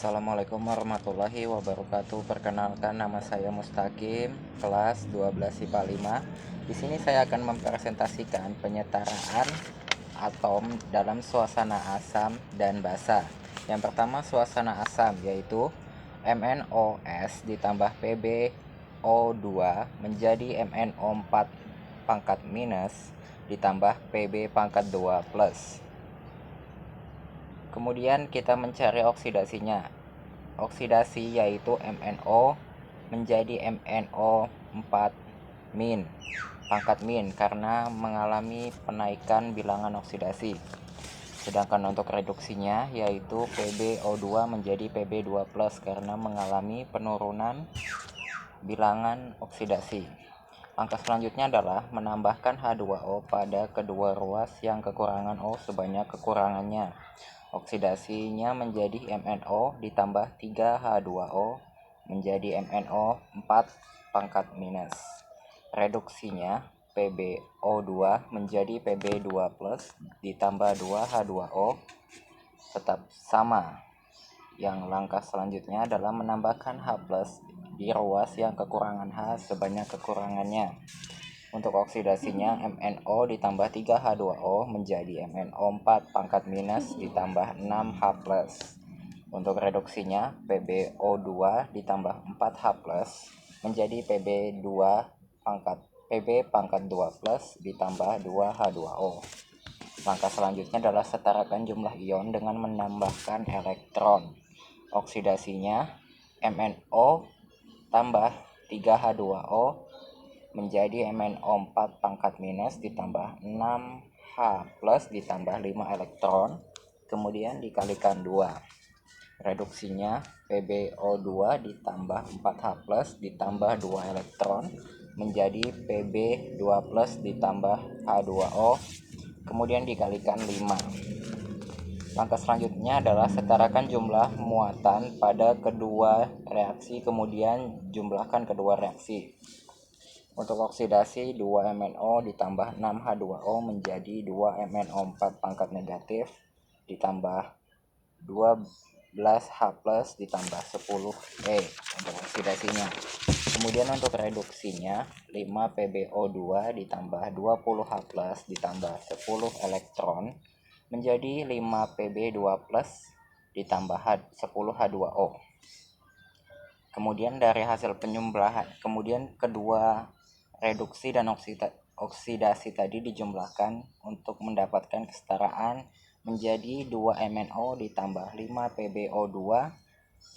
Assalamualaikum warahmatullahi wabarakatuh. Perkenalkan, nama saya Mustaqim, kelas 12 IPA 5. Di sini saya akan mempresentasikan penyetaraan atom dalam suasana asam dan basa. Yang pertama, suasana asam, yaitu MnOS ditambah PbO2 menjadi MnO4 pangkat minus ditambah Pb pangkat 2 plus. Kemudian kita mencari oksidasinya. Oksidasi yaitu MnO menjadi MnO4 min pangkat min karena mengalami penaikan bilangan oksidasi. Sedangkan untuk reduksinya yaitu PbO2 menjadi Pb2 plus karena mengalami penurunan bilangan oksidasi. Langkah selanjutnya adalah menambahkan H2O pada kedua ruas yang kekurangan O sebanyak kekurangannya. Oksidasinya menjadi MnO ditambah 3H2O menjadi MnO4 pangkat minus. Reduksinya PbO2 menjadi Pb2 plus ditambah 2H2O tetap sama. Yang langkah selanjutnya adalah menambahkan H plus di ruas yang kekurangan H sebanyak kekurangannya. Untuk oksidasinya MnO ditambah 3H2O menjadi MnO4 pangkat minus ditambah 6H plus. Untuk reduksinya PbO2 ditambah 4H plus menjadi Pb2 pangkat 2 plus ditambah 2H2O. Langkah selanjutnya adalah setarakan jumlah ion dengan menambahkan elektron. Oksidasinya MnO tambah 3H2O menjadi MnO4 pangkat minus ditambah 6H plus ditambah 5 elektron, kemudian dikalikan 2. Reduksinya PbO2 ditambah 4H plus ditambah 2 elektron menjadi Pb2 plus ditambah H2O, kemudian dikalikan 5. Langkah selanjutnya adalah setarakan jumlah muatan pada kedua reaksi, kemudian jumlahkan kedua reaksi. Untuk oksidasi 2MnO ditambah 6H2O menjadi 2MnO4 pangkat negatif ditambah 12H plus ditambah 10E untuk oksidasinya. Kemudian untuk reduksinya 5PbO2 ditambah 20H plus ditambah 10 elektron menjadi 5Pb2 plus ditambah 10H2O. Kemudian dari hasil penyumblahan, kemudian kedua reduksi dan oksidasi tadi dijumlahkan untuk mendapatkan kesetaraan menjadi 2MnO ditambah 5PbO2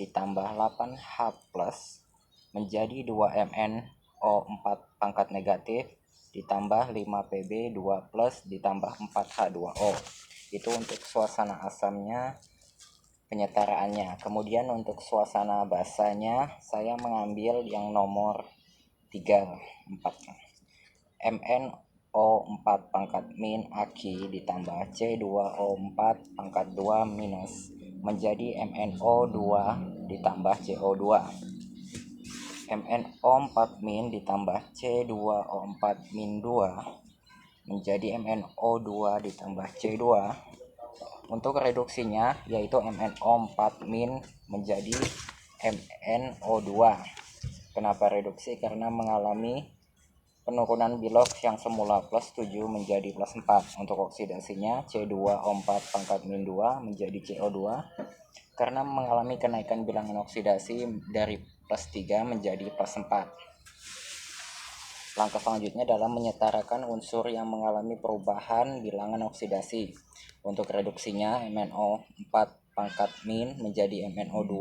ditambah 8H plus menjadi 2MnO4 pangkat negatif ditambah 5Pb2 plus ditambah 4H2O. Itu untuk suasana asamnya, penyetaraannya. Kemudian untuk suasana basanya saya mengambil yang nomor 3, 4. MnO4 pangkat min Aki ditambah C2O4 pangkat 2 minus menjadi MnO2 ditambah CO2. MnO4 min ditambah C2O4 min 2 menjadi MnO2 ditambah C2. Untuk reduksinya yaitu MnO4 min menjadi MnO2. Kenapa reduksi? Karena mengalami penurunan bilok yang semula plus 7 menjadi plus 4. Untuk oksidasinya C2O4 pangkat min 2 menjadi CO2 karena mengalami kenaikan bilangan oksidasi dari plus 3 menjadi plus 4. Langkah selanjutnya adalah menyetarakan unsur yang mengalami perubahan bilangan oksidasi. Untuk reduksinya MnO4 pangkat min menjadi MnO2.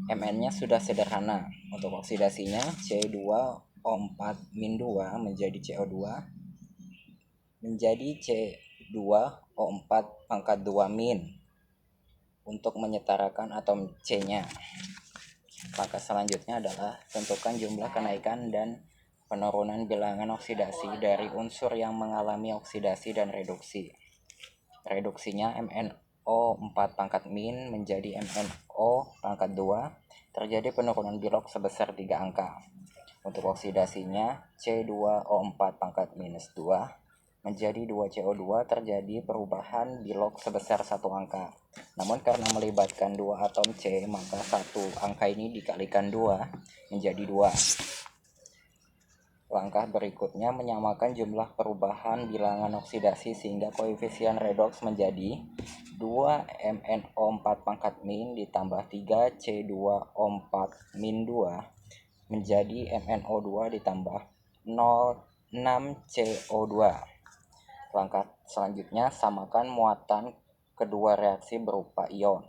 Mn-nya sudah sederhana. Untuk oksidasinya C2O4 min 2 menjadi CO2 menjadi C2O4 pangkat 2 min untuk menyetarakan atom C-nya. Langkah selanjutnya adalah tentukan jumlah kenaikan dan penurunan bilangan oksidasi dari unsur yang mengalami oksidasi dan reduksi. Reduksinya MnO4 pangkat min menjadi MnO pangkat 2 terjadi penurunan bilok sebesar 3 angka. Untuk oksidasinya C2O4 pangkat minus 2 menjadi 2CO2 terjadi perubahan Bilog sebesar satu angka. Namun karena melibatkan dua atom C, maka satu angka ini dikalikan 2 menjadi 2. Langkah berikutnya menyamakan jumlah perubahan bilangan oksidasi sehingga koefisien redoks menjadi 2MnO4 ditambah 3C2O4-2 menjadi MnO2 ditambah 0,6CO2. Langkah selanjutnya samakan muatan kedua reaksi berupa ion.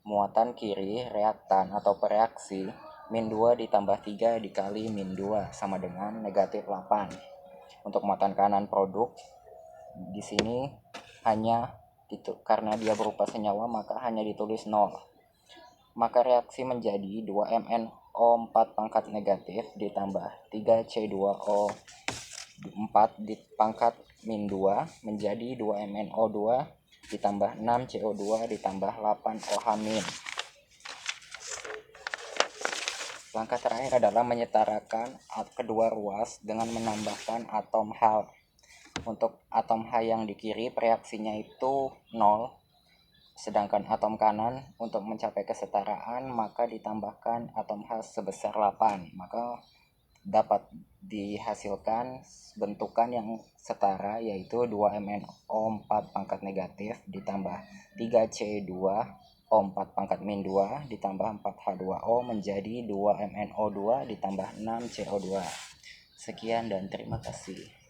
Muatan kiri reaktan atau pereaksi min 2 ditambah 3 dikali min 2 sama dengan negatif 8. Untuk muatan kanan produk di sini hanya karena dia berupa senyawa maka hanya ditulis 0. Maka reaksi menjadi 2MnO4 ditambah 3C2O4 min 2 menjadi 2MnO2 ditambah 6CO2 ditambah 8OH-. Langkah terakhir adalah menyetarakan kedua ruas dengan menambahkan atom H. Untuk atom H yang di kiri reaksinya itu 0, sedangkan atom kanan untuk mencapai kesetaraan maka ditambahkan atom H sebesar 8, maka dapat dihasilkan bentukan yang setara yaitu 2MnO4 ditambah 3C2O4 ditambah 4H2O menjadi 2MnO2 ditambah 6CO2. Sekian dan terima kasih.